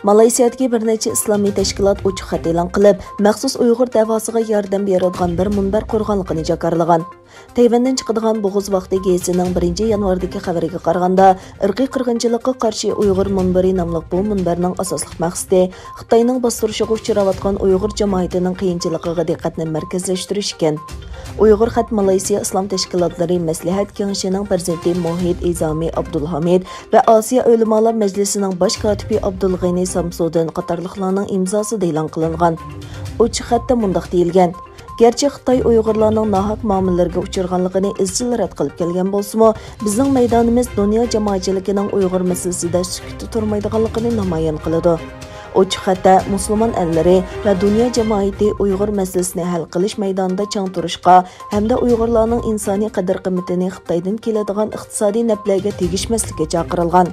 Malayziyadagi bir necha islomiy tashkilot ochiq xat e'lon qilib, maxsus Uyg'ur davosiga yordam beradigan bir munbar qurganligini jakarlagan. Tayvandan chiqadigan Bo'g'iz vaqti gazetining 1-yanvardagi xabariga qaraganda, irqiy qirg'inchilikqa qarshi Uyg'ur munbari nomli bu munbarning asosli maqsadi Xitoyning bostirishiga uchrayotgan Uyg'ur jamoatining qiyinchiligiga diqqatni markazlashtirish ekan. Uyg'ur xat Malayziya Islom tashkilotlari maslahat kengashining prezidenti Mohid Izami Abdulhamid va Osiyo ulamolar majlisining bosh kotibi Abdulg'ani Samsudin qatorliqlarning imzosida e'lon qilingan. Ochiq xatda mundaq deyilgan: Gerçi Xitoy Uyg'urlarning nohaq muomalalarga uchirganligini izchil rad qilib kelgan bo'lsa-mu, bizning maydonimiz dunyo jamoatchiligining Uyg'ur masalasida sukutda turmaydiganligini namoyon qiladi. Ochiq xatda musulmon ellari va dunyo jamoati Uyg'ur masalasini hal qilish maydonida chang turishga hamda Uyg'urlarning insoniy qadr-qimmatini Xitoydan keladigan iqtisodiy naflarga tegishmaslikka chaqirilgan.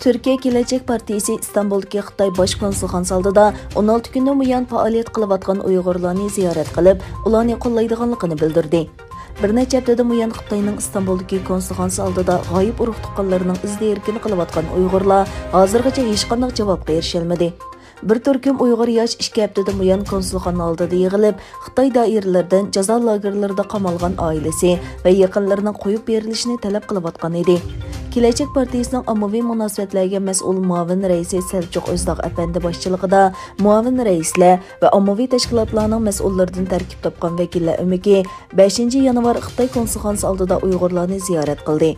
Türkiye Gelecek Partisi İstanbul'daki Xitoy bosh konsulxonasi oldida 16 kundan buyon faoliyat qilayotgan Uyg'urlarni ziyorat qilib, ularni qo'llaydiganligini bildirdi. Bir necha haftadan buyon Xitoyning İstanbul'daki konsulxonasi oldida g'oyib urug' tuqqanlarining izda erkin qilayotgan Uyg'urlar hozirgacha hech qanday javobga erisholmadi. Bir turkum Uyg'ur yosh 2 haftadan buyon konsulxona oldida yig'ilib, Xitoy doiralaridan jazo lagerlarida qamalgan oilasi va yaqinlarining qo'yib berilishini talab qilayotgan edi. Gelecek Partisining ommaviy munosabatlarga mas'ul muavin raisi Selçuk Özdağ Efendi boshchiligida muavin raislar va ommaviy tashkilotlarning mas'ullaridan tarkib topgan vakillar umiki 5-yanvar Xitoy konsulxonasi oldida Uyg'urlarni ziyorat qildi.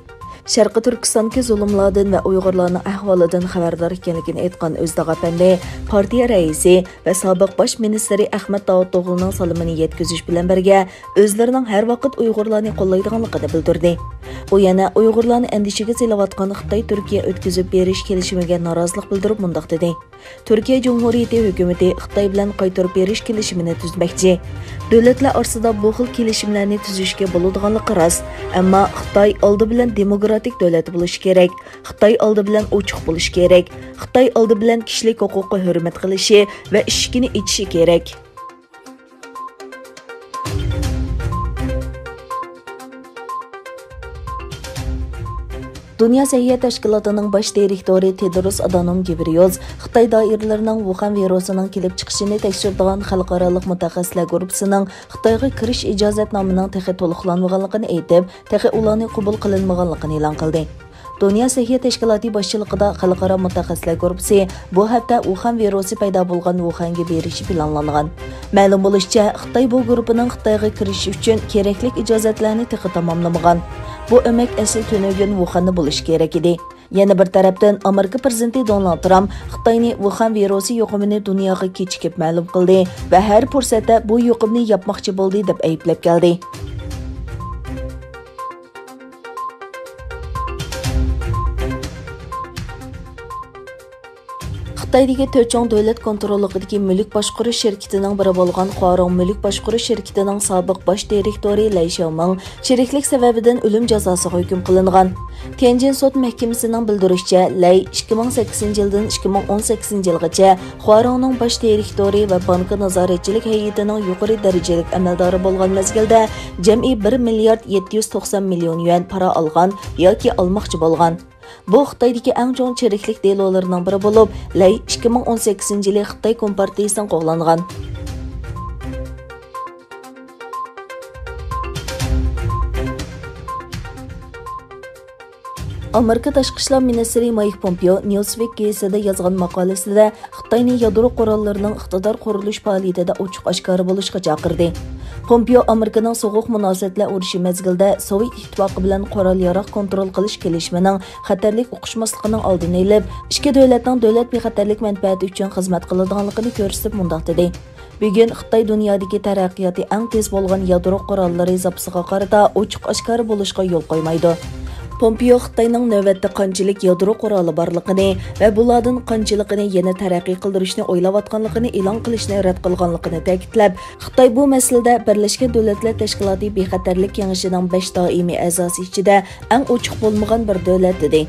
Sharqi Turkistonga zulmlardan va Uyg'urlarning ahvolidan xabardor ekanligini aytgan Özdağ Efendi, partiya raisi va sobiq bosh ministri Ahmad Davutoğlu'ning salomini yetkazish bilan birga o'zlarining har vaqt Uyg'urlarni qo'llaydiganligini bildirdi. U yana Uyg'urlarni andishiga selayotgan Xitoy Turkiya o'tkazib berish kelishimiga norozilik bildirib mundaq dedi: Turkiya Cumhuriyeti hukumati Xitoy bilan qaytarib berish kelishimini tuzmoqchi. Davlatlar orasida bu xil kelishimlarni tuzishga bo'ladiganligi rost, ammo Xitoy oldi bilan demokratik davlat bo'lishi kerak. Xitoy oldi bilan ochiq bo'lishi kerak. Xitoy oldi bilan kishilik huquqqa hurmat qilishi va eshigini ichishi kerak. Dünya Səhiyyə Təşkilatının baş direktori Tedros Adhanom Ghebreyesus Xitoy doiralarining Wuhan virusining kelib chiqishini tekshiradigan xalqaro mutaxassislar guruhining Xitoyga kirish ijozatnomining texi to'liqlanmaganligini aytib, texi ularni qabul qilinmaganligini e'lon qildi. Dünya Səhiyyə Təşkilatı başçılığında xalqaro mutaxassislar guruhi bu hafta Wuhan virusi paydo bo'lgan Wuhanga berishi planlangan. Ma'lum bo'lishicha, Xitoy bu guruhining Xitoyga kirishi uchun kerakli ijozatlarni texi tamomlamagan. Bu emek asli tönögün Wuhan'da buluş gerek idi. Yana bir tarafdan Amerika prezidenti Donald Trump Xitoyni Wuhan virusi yuqumini dunyoga kechikib ma'lum qildi va har fursatda bu yuqumni yapmoqchi bo'ldi deb ayblab keldi. Xitoydagi 4 cho'ng davlat kontrolligidagi mulk boshqarish shirkatining biri bo'lgan Huarong mulk boshqarish shirkatining sobiq bosh direktori Lei Xiaoming sheriklik sababidan o'lim jazosiga hukm qilingan. Tianjin sud mahkamasining bildirishicha, Lei 2008-yildan 2018-yilgacha Huarongning bosh direktori va bank nazoratchilik hay'atining yuqori darajali amaldori bo'lgan mezgilda jami 1 milliard 790 million yuan para olgan yoki olmoqchi bo'lgan. Bu Xitoydagi eng cho'ng chiriklik delolarining biri bo'lib, Lei 2018-yili Xitoy Kompartiyasidan qo'llangan. Amerika Tashqi ishlar ministri Mike Pompeo Newsweek gazetida yozgan maqolasida Xitoyning yadro qurollarining iqtidor qurilish faoliyatida ochiq oshkora bo'lishga chaqirdi. Pompeo Amerikaning so'g'uq munosabatlar urushi mezgilida Sovet ittifoqi bilan qurol yaroq kontrol qilish kelishimining xatarlik o'qishmasligining oldini olib, ikki davlatning davlat bexatarlik manfaati uchun xizmat qiladiganligini ko'rsatib mundaq dedi: Bugun Xitoy dunyodagi taraqqiyoti eng tez bo'lgan yadro qurollari zapasiga qarata ochiq oshkora bo'lishga yo'l qo'ymaydi. Pompeo Xitoyning navbatda qanchalik yadro quroli borligini va bulardan qanchaligini yana taraqqiy qildirishni o'ylayotganligini e'lon qilishni rad qilganligini ta'kidlab, Xitoy bu masalada Birlashgan Davlatlar Tashkiloti bexatarlik kengashining 5 doimiy a'zosi ichida eng ochiq bo'lmagan bir davlat dedi.